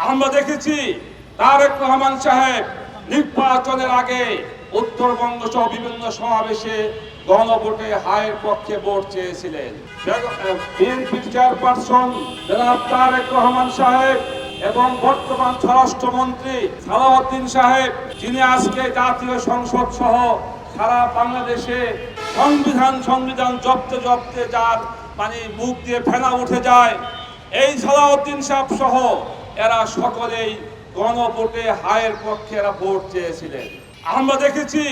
আমরা দেখেছি তারেক রহমান সাহেব নির্বাচনের আগে উত্তরবঙ্গ সহ বিভিন্ন সমাবেশে গণভোটে হায়ের পক্ষে ভোট চেয়েছিলেন। বিএনপি চেয়ারপারসন জনাব তারেক রহমান সাহেব এবং বর্তমান স্বরাষ্ট্রমন্ত্রী সালাউদ্দিন সাহেব, যিনি আজকে জাতীয় সংসদ সহ সারা বাংলাদেশে সংবিধান জপতে যার মুখ দিয়ে ফেনা উঠে যায়, এই সালাউদ্দিন সাহেব সহ এরা সকলেই গণভোটে হায়ের পক্ষে এরা ভোট চেয়েছিলেন। আমরা দেখেছি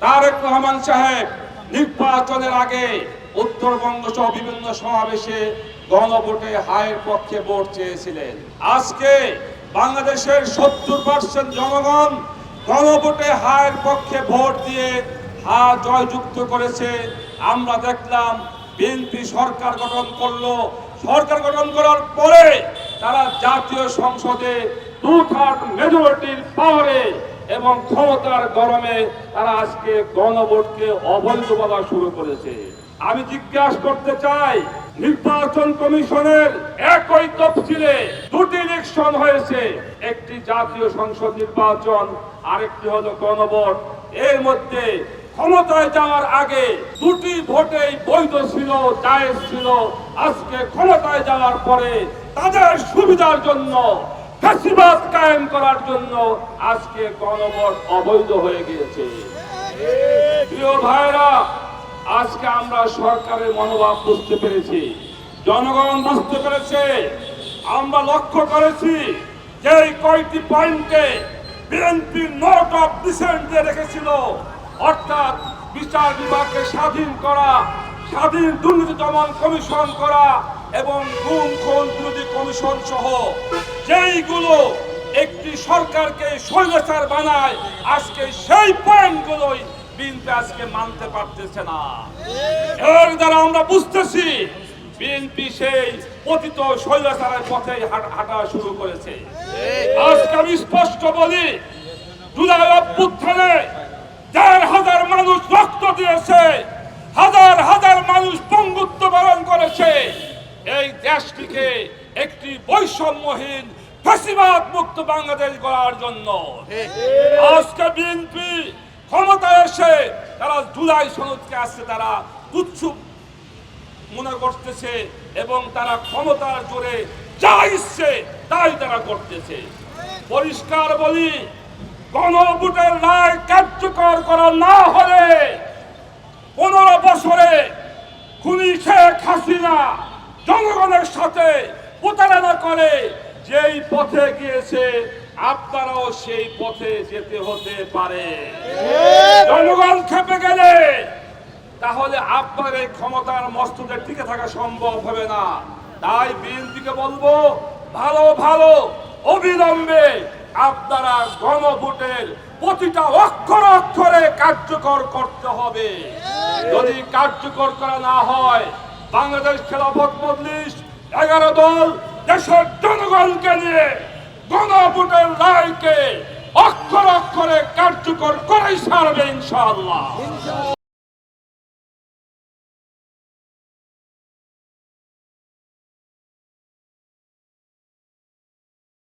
তারেক রহমান সাহেব নির্বাচনের আগে উত্তরবঙ্গ সহ বিভিন্ন সমাবেশে গণভোটে হায়ের পক্ষে ভোট চেয়েছিলেন। আজকে বাংলাদেশের 70% জনগণ গণভোটে হায়ের পক্ষে ভোট দিয়ে হা জয়যুক্ত করেছে। আমরা দেখলাম বিএনপি সরকার গঠন করলো। সরকার গঠন করার পরে তারা জাতীয় সংসদে 2/3 মেজরিটির পাওয়ারে এবং ক্ষমতার গরমে তারা আজকে গণভোটকে অবৈধ বলা শুরু করেছে। আমি জিজ্ঞাসা করতে চাই, নির্বাচন কমিশনের একই তফসিলে 2টি ইলেকশন হয়েছে, একটি জাতীয় সংসদ নির্বাচন, আরেকটি হলো গণভোট। এর মধ্যে ক্ষমতায় যাওয়ার আগে 2টি ভোটেই বৈধ ছিল, জায়েজ ছিল। আজকে ক্ষমতায় যাওয়ার পরে তাদের সুবিধার জন্য, ফ্যাসিবাদ কায়েম করার জন্য আজকে গণভোট অবৈধ হয়ে গিয়েছে। প্রিয় ভাইরা, আজকে আমরা সরকারের মনোভাব বুঝতে পেরেছি, জনগণ বুঝতে পেরেছে। আমরা লক্ষ্য করেছি যে কয়টি পয়েন্টে বিএনপি নোট অফ ডিসেন্ট দিয়ে রেখেছিল, অর্থাৎ বিচার বিভাগকে স্বাধীন করা, স্বাধীন দুর্নীতি দমন কমিশন করা এবং গুম খুন বিরোধী কমিশন সহ যেইগুলো একটি সরকারকে স্বৈরাচার বানায়, আজকে সেই পয়েন্টগুলোই বিএনপি আজকে মানতে পারতেছে না। এর দ্বারা আমরা বুঝতেছি বিএনপি সেই পতিত স্বৈরাচারের পথে হাঁটা শুরু করেছে। আজকে আমি স্পষ্ট বলি, জুলাই অভ্যুত্থানে 1,500 মানুষ রক্ত দিয়েছে, হাজার মানুষ পঙ্গুত্ব বরণ করেছে এই দেশটিকে একটি বৈষম্যহীন ফ্যাসিবাদ মুক্ত বাংলাদেশ গড়ার জন্য। আজকে বিএনপি ক্ষমতায় এসে তারা জুলাই সনদকে আসছে তারা তুচ্ছ মনে করতেছে এবং তারা ক্ষমতার জোরে যা ইচ্ছে তাই তারা করতেছে। পরিষ্কার বলি, গণভোটের রায় কার্যকর করা না হলে 15 বছরে খুনি শেখ হাসিনা জনগণের সাথে প্রতারণা করে যেই পথে গিয়েছে, আপনারাও সেই পথে যেতে হতে পারে। জনগণ খেপে গেলে তাহলে আপনার এই ক্ষমতার মস্তকে টিকে থাকা সম্ভব হবে না। তাই বিএনপিকে বলবো, ভালো অবিলম্বে আপনারা গণভোটের প্রতিটা অক্ষরে কার্যকর করতে হবে। যদি কার্যকর করা না হয়, বাংলাদেশ খেলাফত মজলিস 11 দল দেশের জনগণকে নিয়ে গণভোটের রায়কে অক্ষরে কার্যকর করেই ছাড়বে ইনশাআল্লাহ।